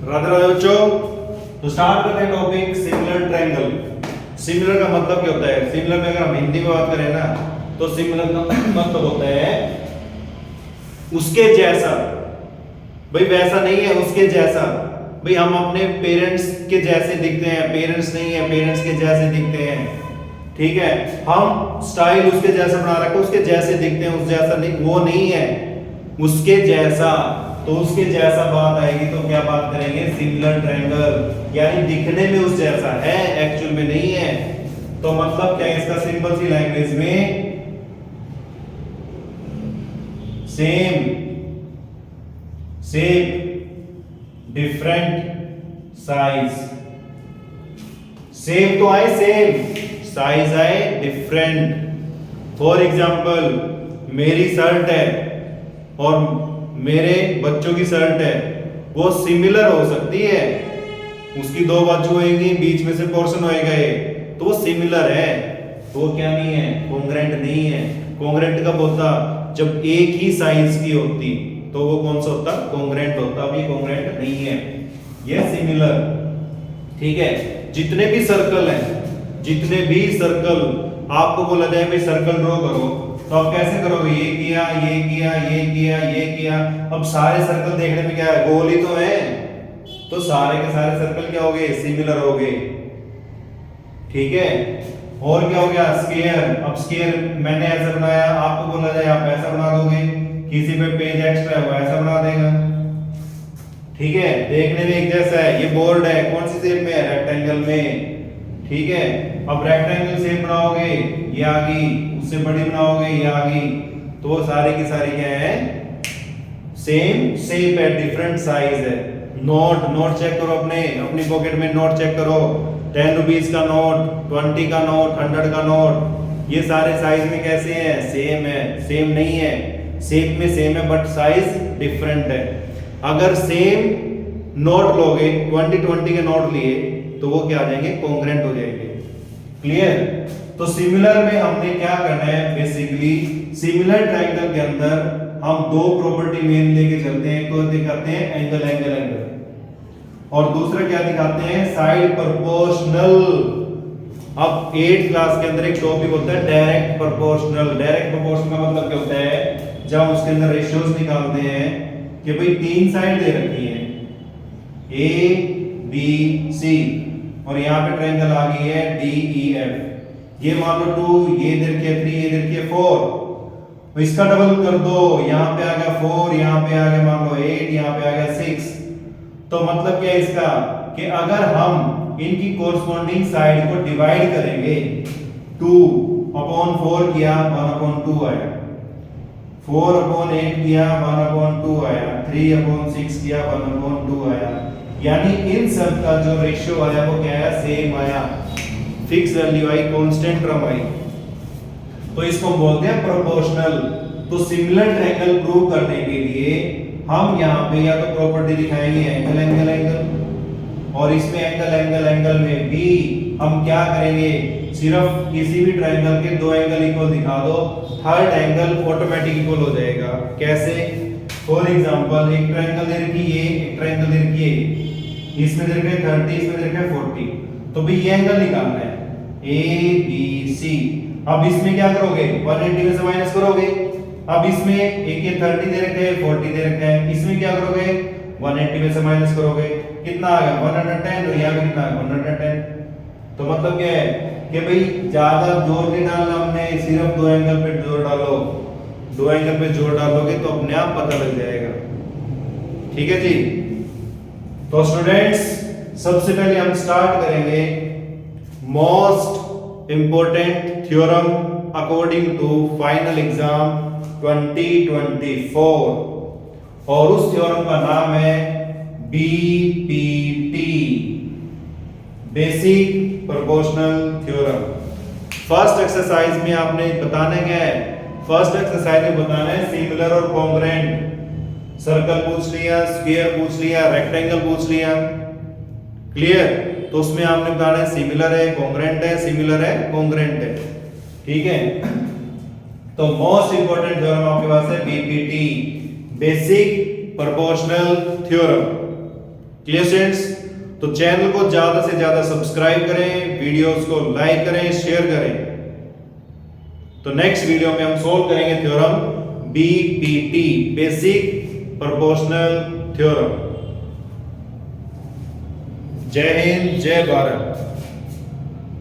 राधे राधे बच्चों। तो स्टार्ट करते हैं टॉपिक सिमिलर ट्रायंगल। सिमिलर का मतलब क्या होता है? सिमिलर में अगर हम हिंदी में बात करें ना तो सिमिलर का मतलब होता है उसके जैसा। भाई वैसा नहीं है, उसके जैसा। भाई हम अपने पेरेंट्स के जैसे दिखते हैं, पेरेंट्स नहीं है, पेरेंट्स के जैसे दिखते हैं। ठीक है, हम स्टाइल उसके जैसा बना रखा, उसके जैसे दिखते हैं, उस जैसा नहीं, वो नहीं है, उसके जैसा। तो उसके जैसा बात आएगी तो क्या बात करेंगे? सिमिलर ट्रायंगल, यानी दिखने में उस जैसा है, एक्चुअल में नहीं है। तो मतलब क्या है इसका? सिंपल सी लैंग्वेज में सेम डिफरेंट साइज। सेम तो आए सेम, साइज आए डिफरेंट। फॉर एग्जाम्पल मेरी शर्ट है और मेरे बच्चों की शर्ट है, वो सिमिलर हो सकती है। उसकी दो बाजू होएगी, बीच में से पोर्शन होएगा ये, तो वो सिमिलर है। तो वो क्या नहीं है? कॉन्ग्रेंट नहीं है। कॉन्ग्रेंट कब होता? जब एक ही साइज की होती, तो वो कौन सा होता? कॉन्ग्रेंट होता। अब ये कॉन्ग्रेंट नहीं है, ये सिमिलर। ठीक है, जितने भी सर्कल हैं, जितने भी सर्कल आपको बोला जाए भाई सर्कल ड्रॉ करो, तो आप कैसे करोगे? ये किया, ये किया, ये किया, ये किया। अब सारे सर्कल देखने में क्या है? गोल ही तो है, तो सारे के सारे सर्कल क्या हो गए? सिमिलर हो गए। ठीक है, और क्या हो गया? स्क्वायर। अब स्क्वायर मैंने ऐसा बनाया, आपको बोला जाए आप ऐसा बना दोगे, किसी पे पेज एक्स्ट्रा है वो ऐसा बना देगा। ठीक है, देखने में एक जैसा है। ये बोर्ड है, कौन सी शेप में है? रेक्टेंगल में। ठीक है, अब रेक्टेंगल शेप बनाओगे, ये आ गई, उससे बड़ी बनाओगे, ये आ गई। तो वो सारे की सारी क्या है? सेम शेप है, डिफरेंट साइज है। नोट चेक करो, अपनी पॉकेट में नोट चेक करो। 10 रुपीज का नोट, 20 का नोट, 100 का नोट, ये सारे साइज में कैसे हैं? सेम है। सेम नहीं है, शेप में सेम है बट साइज डिफरेंट है। अगर सेम नोट लोगे, 20 के नोट लिए, तो वो क्या आ जाएंगे? कॉन्ग्रेंट हो जाएंगे। क्लियर? तो सिमिलर में हमने क्या करना है? बेसिकली सिमिलर ट्रायंगल के अंदर हम दो प्रॉपर्टी मेन लेके चलते हैं। तो दिखाते हैं एंगल एंगल एंगल, और दूसरा क्या दिखाते हैं? Side proportional. अब 8th क्लास के अंदर एक टॉपिक होता है डायरेक्ट प्रोपोर्शनल। डायरेक्ट प्रोपोर्शनल का मतलब क्या होता है? जब हम उसके अंदर रेशियोज निकालते हैं कि भाई 3 साइड दे रखी है, ए बी सी, और यहाँ पे ट्रायंगल आ गई है डी ई एफ। ये मान लो 2, ये इधर के 3, ये इधर के 4, तो इसका डबल कर दो। यहाँ पे आ गया 4, यहाँ पे आ गया मान लो 8, यहाँ पे आ गया 6। तो मतलब क्या है इसका? कि अगर हम इनकी कोरस्पॉन्डिंग साइड को डिवाइड करेंगे, 2/4 किया, 1/2 आया। 4/8 किया, 1/2 आया। 3/6 किया, 1/2 आया। यानी इन सब का जो रेशियो आया वो क्या आया? सेम आया, फिक्स वैल्यू आई, कांस्टेंट टर्म आई। तो इसको हम बोलते हैं प्रोपोर्शनल। तो सिमिलर ट्रायंगल प्रूव करने के लिए हम यहाँ पे या तो प्रॉपर्टी दिखाएंगे एंगल एंगल एंगल, और इसमें एंगल एंगल एंगल में भी हम क्या करेंगे? सिर्फ किसी भी ट्रायंगल के दो एंगल इक्वल दिखा दो, थर्ड एंगल ऑटोमेटिक इक्वल हो जाएगा। कैसे? फॉर एग्जांपल एक ट्रायंगल दे रखी है, एक ट्रायंगल दे रखी है, इसमें दे रखा है 30, इसमें दे रखा है 40। तो भाई ये एंगल निकालना है ए बी सी। अब इसमें क्या करोगे? 180 में से माइनस करोगे। अब इसमें एक ये 30 दे रखा है, 40 दे रखा है, इसमें क्या करोगे? 180 में से माइनस करोगे, कितना आ गया? 110। और यहाँ पे कितना आ गया? 110। तो मतलब क्या है कि भाई ज्यादा जोर नहीं डालना हमने, सिर्फ दो एंगल पे जोर डालो। दो एंगल पे जोर डालोगे तो अपने आप पता लग जाएगा। ठीक है जी। तो स्टूडेंट्स सबसे पहले हम स्टार्ट करेंगे most important theorem according to final exam 2024, और उस थ्योरम का नाम है BPT, basic proportional theorem. First exercise में आपने बताना क्या है? फर्स्ट एक्सरसाइज में बताना है सिमिलर और कॉन्ग्रेंट। सर्कल पूछ लिया, स्क्वायर पूछ लिया, रेक्टेंगल पूछ लिया। क्लियर? तो उसमें आपने बताना है सिमिलर है, कॉन्ग्रेंट है, सिमिलर है, कॉन्ग्रेंट है। ठीक है, तो मोस्ट इंपोर्टेंट थ्योरम आपके पास है BPT, basic proportional theorem. Clear students? तो चैनल को ज्यादा से ज्यादा सब्सक्राइब करें, वीडियोस को लाइक करें, शेयर करें। तो नेक्स्ट वीडियो में हम सोल्व करेंगे theorem BPT, basic proportional theorem. जय हिंद, जय भारत।